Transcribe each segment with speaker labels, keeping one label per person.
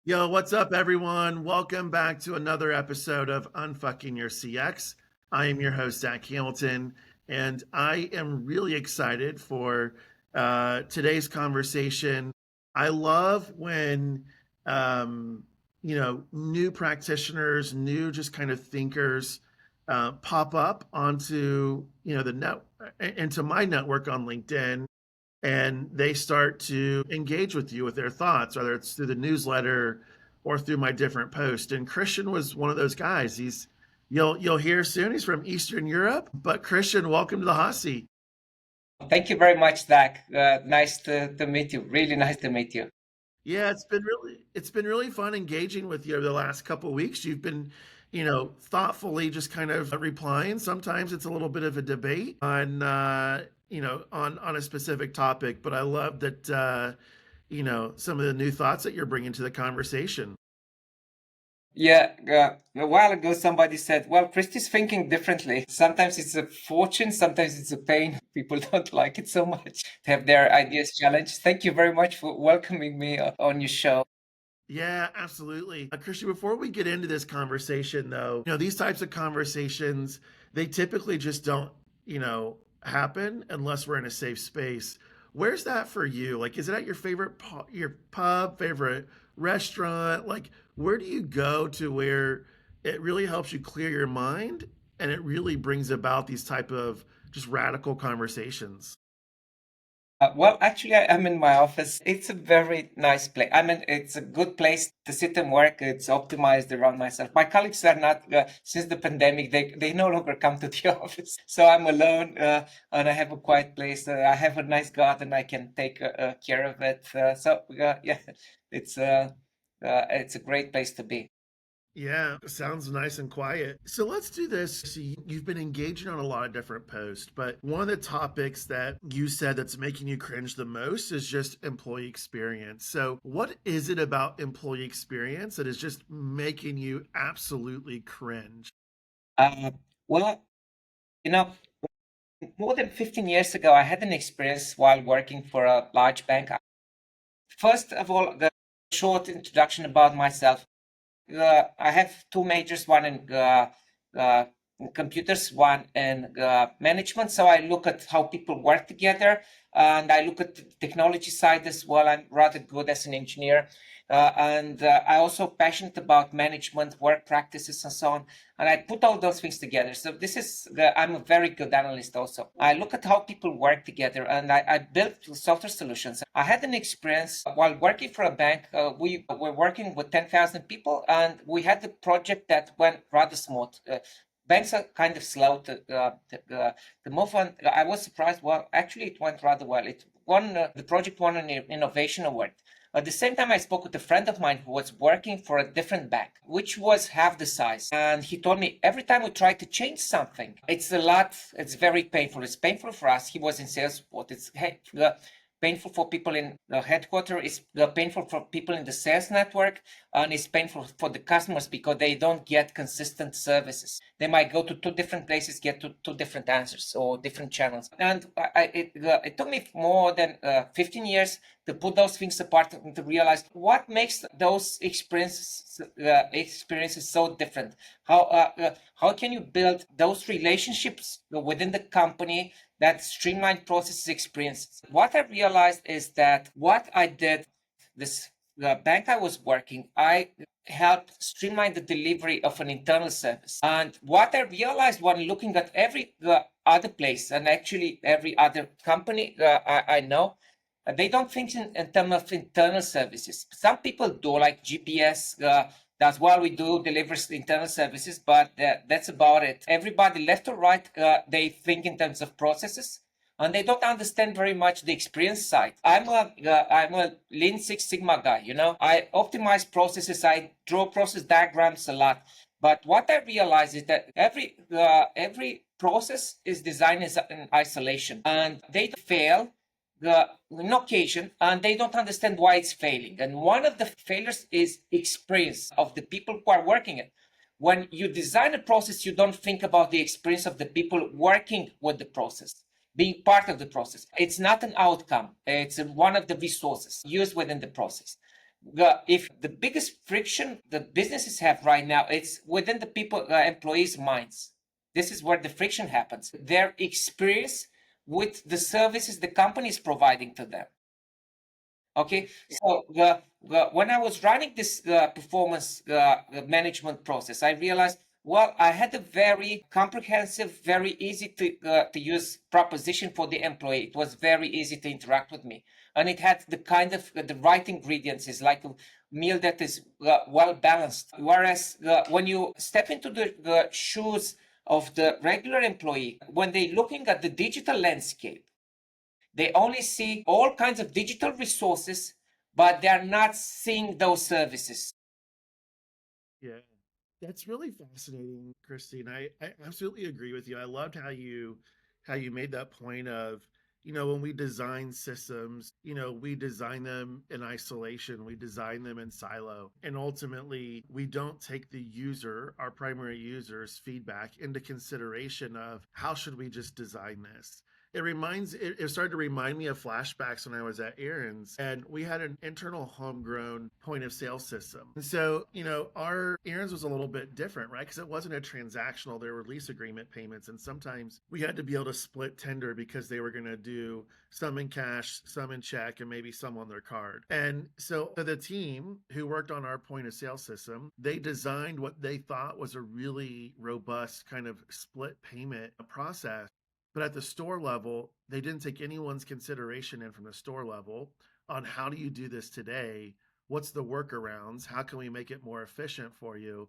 Speaker 1: Yo, what's up, everyone? Welcome back to another episode of Unfucking Your CX. I am your host, Zack Hamilton, and I am really excited for today's conversation. I love when, new practitioners, new just kind of thinkers pop up onto, into my network on LinkedIn, and they start to engage with you with their thoughts, whether it's through the newsletter or through my different posts. And Cristian was one of those guys. You'll hear soon. He's from Eastern Europe. But Cristian, welcome to the hot seat.
Speaker 2: Thank you very much, Zach. Nice to meet you. Really nice to meet you.
Speaker 1: Yeah, it's been really fun engaging with you over the last couple of weeks. You've been, thoughtfully just kind of replying. Sometimes it's a little bit of a debate on on a specific topic, but I love that some of the new thoughts that you're bringing to the conversation.
Speaker 2: Yeah, a while ago somebody said, well, Christy's thinking differently. Sometimes it's a fortune, sometimes it's a pain. People don't like it so much to have their ideas challenged. Thank you very much for welcoming me on your show.
Speaker 1: Yeah, absolutely. Christian, before we get into this conversation, though, these types of conversations, they typically just don't, happen unless we're in a safe space. Where's that for you? Like, is it at your favorite your pub, favorite restaurant? Like, where do you go to where it really helps you clear your mind and it really brings about these type of just radical conversations?
Speaker 2: Well, actually, I'm in my office. It's a very nice place. I mean, it's a good place to sit and work. It's optimized around myself. My colleagues are not, since the pandemic, they no longer come to the office. So I'm alone and I have a quiet place. I have a nice garden. I can take care of it. Yeah, it's, uh, it's a great place to be.
Speaker 1: Yeah, sounds nice and quiet. So let's do this. So you've been engaging on a lot of different posts, but one of the topics that you said that's making you cringe the most is just employee experience. So what is it about employee experience that is just making you absolutely cringe?
Speaker 2: Uh, well, you know, more than 15 years ago, I had an experience while working for a large bank. First of all, the short introduction about myself. I have two majors, one uh, in computers, one in management. So I look at how people work together, and I look at the technology side as well. I'm rather good as an engineer, and I also passionate about management, work practices, and so on. And I put all those things together. So I'm a very good analyst. Also, I look at how people work together, and I build software solutions. I had an experience while working for a bank. We were working with 10,000 people, and we had a project that went rather smooth. Banks are kind of slow to move on. I was surprised. Well, actually, it went rather well. The project won an innovation award. At the same time, I spoke with a friend of mine who was working for a different bank, which was half the size. And he told me every time we try to change something, it's very painful. It's painful for us. He was in sales support. Painful for people in the headquarters, it's painful for people in the sales network, and it's painful for the customers because they don't get consistent services. They might go to two different places, get two different answers or different channels. And it took me more than 15 years to put those things apart and to realize what makes those experiences so different. How can you build those relationships within the company that streamlined processes experiences? What I realized is that what I did, the bank I was working, I helped streamline the delivery of an internal service. And what I realized when looking at every other place and actually every other company I know, they don't think in terms of internal services. Some people do, like GPS. That's what we do, delivers internal services, but that's about it. Everybody, left or right, they think in terms of processes, and they don't understand very much the experience side. I'm a Lean Six Sigma guy. I optimize processes. I draw process diagrams a lot. But what I realize is that every process is designed in isolation, and they fail on occasion, and they don't understand why it's failing. And one of the failures is experience of the people who are working it. When you design a process, you don't think about the experience of the people working with the process, being part of the process. It's not an outcome. It's one of the resources used within the process. if the biggest friction the businesses have right now, it's within the people, employees' minds. This is where the friction happens. Their experience with the services the company is providing to them. Okay, so when I was running this performance management process, I realized, well, I had a very comprehensive, very easy to use proposition for the employee. It was very easy to interact with me, and it had the kind of the right ingredients. Is like a meal that is well balanced. Whereas when you step into the shoes of the regular employee, when they're looking at the digital landscape, they only see all kinds of digital resources, but they're not seeing those services.
Speaker 1: Yeah. That's really fascinating, Christine. I absolutely agree with you. I loved how you made that point of, when we design systems, we design them in isolation, we design them in silo. And ultimately, we don't take the user, our primary user's feedback into consideration of how should we just design this? It started to remind me of flashbacks when I was at Aaron's, and we had an internal homegrown point of sale system. And so, our Aaron's was a little bit different, right? Because it wasn't a transactional, there were lease agreement payments. And sometimes we had to be able to split tender because they were going to do some in cash, some in check, and maybe some on their card. And so the team who worked on our point of sale system, they designed what they thought was a really robust kind of split payment process. But at the store level, they didn't take anyone's consideration in from the store level on how do you do this today? What's the workarounds? How can we make it more efficient for you?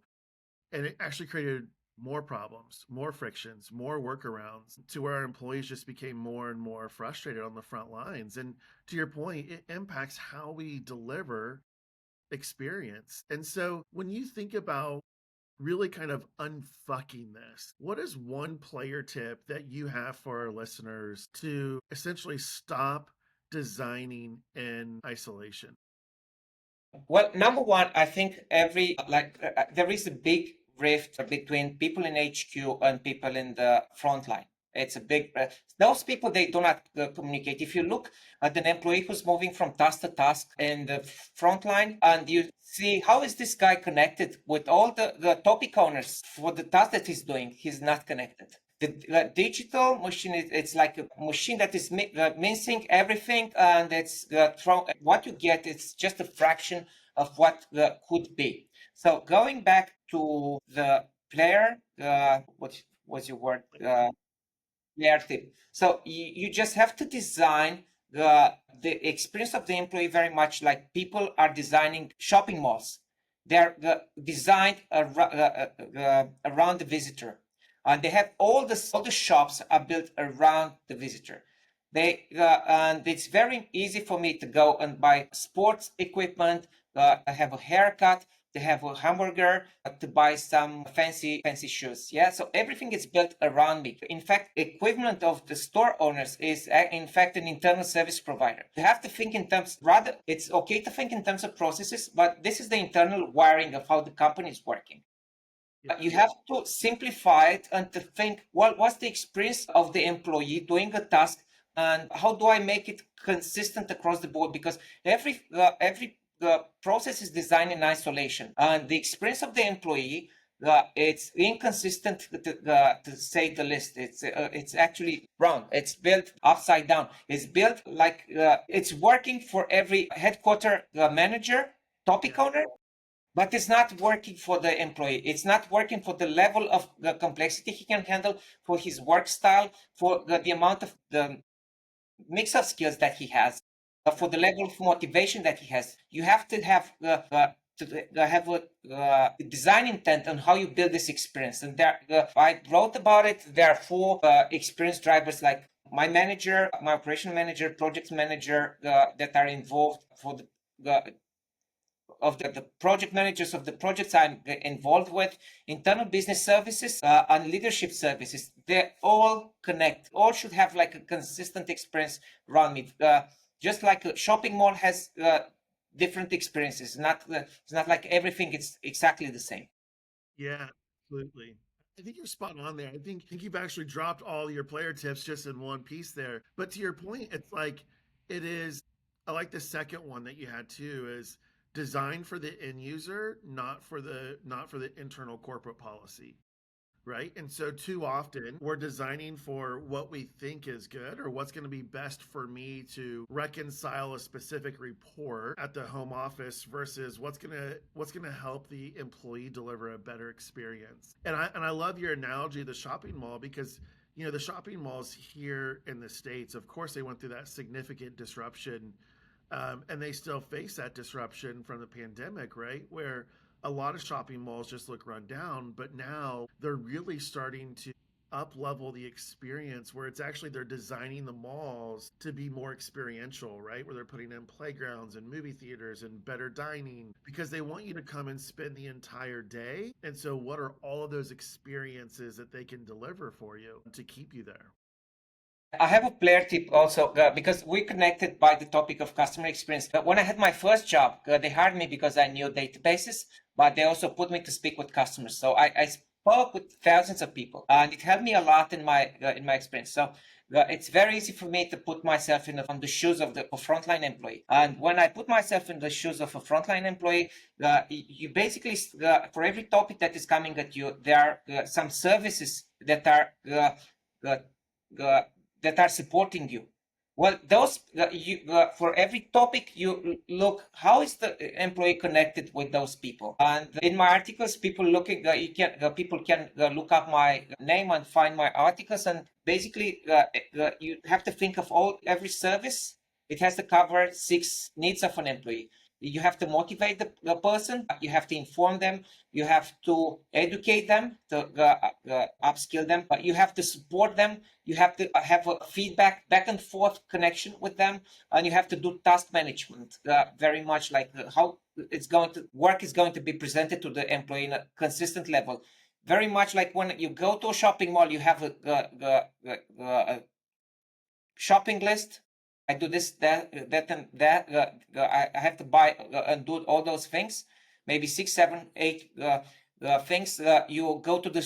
Speaker 1: And it actually created more problems, more frictions, more workarounds to where our employees just became more and more frustrated on the front lines. And to your point, it impacts how we deliver experience. And so when you think about really kind of unfucking this, what is one player tip that you have for our listeners to essentially stop designing in isolation?
Speaker 2: Well, number one, I think there is a big rift between people in HQ and people in the front line. It's a big those people, they do not communicate. If you look at an employee who's moving from task to task in the front line, and you see how is this guy connected with all the topic owners for the task that he's doing, he's not connected. The digital machine, it's like a machine that is mincing everything, and it's what you get, it's just a fraction of what could be. So going back to the player, what was your word? Player tip. So you just have to design the experience of the employee very much like people are designing shopping malls. They're designed around the visitor. They have all the shops are built around the visitor. And it's very easy for me to go and buy sports equipment, have a haircut, to have a hamburger, to buy some fancy shoes. Yeah, so everything is built around me. In fact, equivalent of the store owners is in fact an internal service provider. You have to think in terms, rather, it's okay to think in terms of processes, but this is the internal wiring of how the company is working. You have to simplify it and to think, well, what's the experience of the employee doing a task, and how do I make it consistent across the board? Because every the process is designed in isolation, and the experience of the employee, it's inconsistent to say the least. It's actually wrong. It's built upside down. It's built like it's working for every headquarter manager, topic owner, but it's not working for the employee. It's not working for the level of the complexity he can handle, for his work style, for the amount of the mix of skills that he has, for the level of motivation that he has. You have to have a design intent on how you build this experience. And there, I wrote about it. There are four experience drivers, like my manager, my operation manager, project manager, that are involved for the of the project managers of the projects I'm involved with, internal business services, and leadership services. They all connect. All should have like a consistent experience around me. Just like a shopping mall has different experiences. It's not like everything is exactly the same.
Speaker 1: Yeah, absolutely. I think you're spot on there. I think you've actually dropped all your player tips just in one piece there. But to your point, it's like it is. I like the second one that you had too. Is designed for the end user, not for the internal corporate policy. Right. And so too often we're designing for what we think is good or what's going to be best for me to reconcile a specific report at the home office versus what's going to help the employee deliver a better experience. And I love your analogy of the shopping mall because the shopping malls here in the States, of course, they went through that significant disruption, and they still face that disruption from the pandemic, right? Where a lot of shopping malls just look run down, but now they're really starting to up level the experience where it's actually they're designing the malls to be more experiential, right? Where they're putting in playgrounds and movie theaters and better dining because they want you to come and spend the entire day. And so, what are all of those experiences that they can deliver for you to keep you there?
Speaker 2: I have a player tip also because we connected by the topic of customer experience. When I had my first job, they hired me because I knew databases, but they also put me to speak with customers. So I spoke with thousands of people, and it helped me a lot in my experience. So it's very easy for me to put myself on the shoes of the frontline employee. And when I put myself in the shoes of a frontline employee, you basically for every topic that is coming at you, there are some services that are that are supporting you. Well, those for every topic you look, how is the employee connected with those people? And in my articles, people can look up my name and find my articles. And basically, you have to think of every service. It has to cover 6 needs of an employee. You have to motivate the person. You have to inform them. You have to educate them, to upskill them. But you have to support them. You have to have a feedback, back and forth connection with them, and you have to do task management. Very much like how work is going to be presented to the employee in a consistent level. Very much like when you go to a shopping mall, you have a shopping list. I do this, that, and that. I have to buy and do all those things. Maybe 6, 7, 8 things. You go to the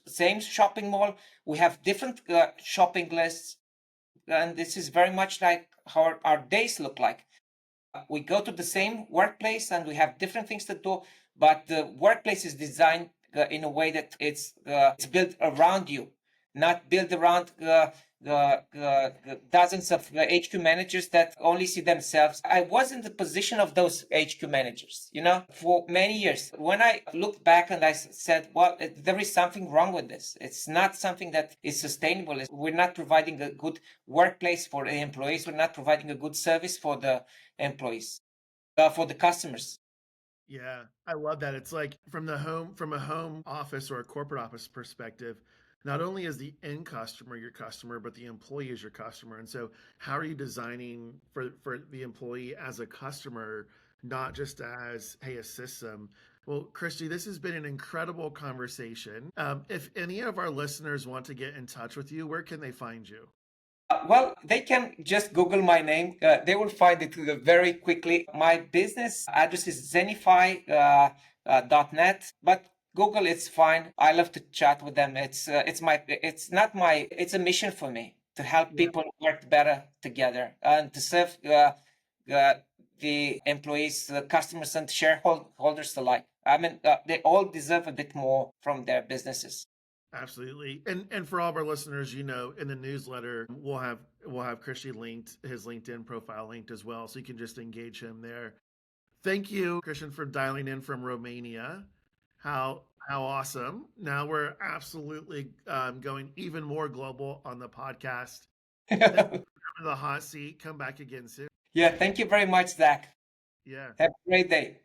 Speaker 2: same shopping mall. We have different shopping lists, and this is very much like how our days look like. We go to the same workplace, and we have different things to do. But the workplace is designed in a way that it's built around you, not built around dozens of HQ managers that only see themselves. I was in the position of those HQ managers, for many years. When I looked back and I said, well, there is something wrong with this. It's not something that is sustainable. We're not providing a good workplace for the employees. We're not providing a good service for the employees, for the customers.
Speaker 1: Yeah, I love that. It's like from a home office or a corporate office perspective, not only is the end customer your customer, but the employee is your customer. And so how are you designing for the employee as a customer, not just as, hey, a system? Well, Christy, this has been an incredible conversation. If any of our listeners want to get in touch with you, where can they find you?
Speaker 2: Well, they can just Google my name. They will find it very quickly. My business address is zenify.net, but Google, it's fine. I love to chat with them. It's a mission for me to help
Speaker 1: Yeah.
Speaker 2: people work better together and to serve the employees, the customers, and shareholders alike. I mean, they all deserve a bit more from their businesses.
Speaker 1: Absolutely. And for all of our listeners, in the newsletter, we'll have Christy linked, his LinkedIn profile linked as well. So you can just engage him there. Thank you, Christian, for dialing in from Romania. How awesome. Now we're absolutely going even more global on the podcast. Thank you for coming to the hot seat. Come back again soon.
Speaker 2: Yeah, thank you very much, Zach.
Speaker 1: Yeah.
Speaker 2: Have a great day.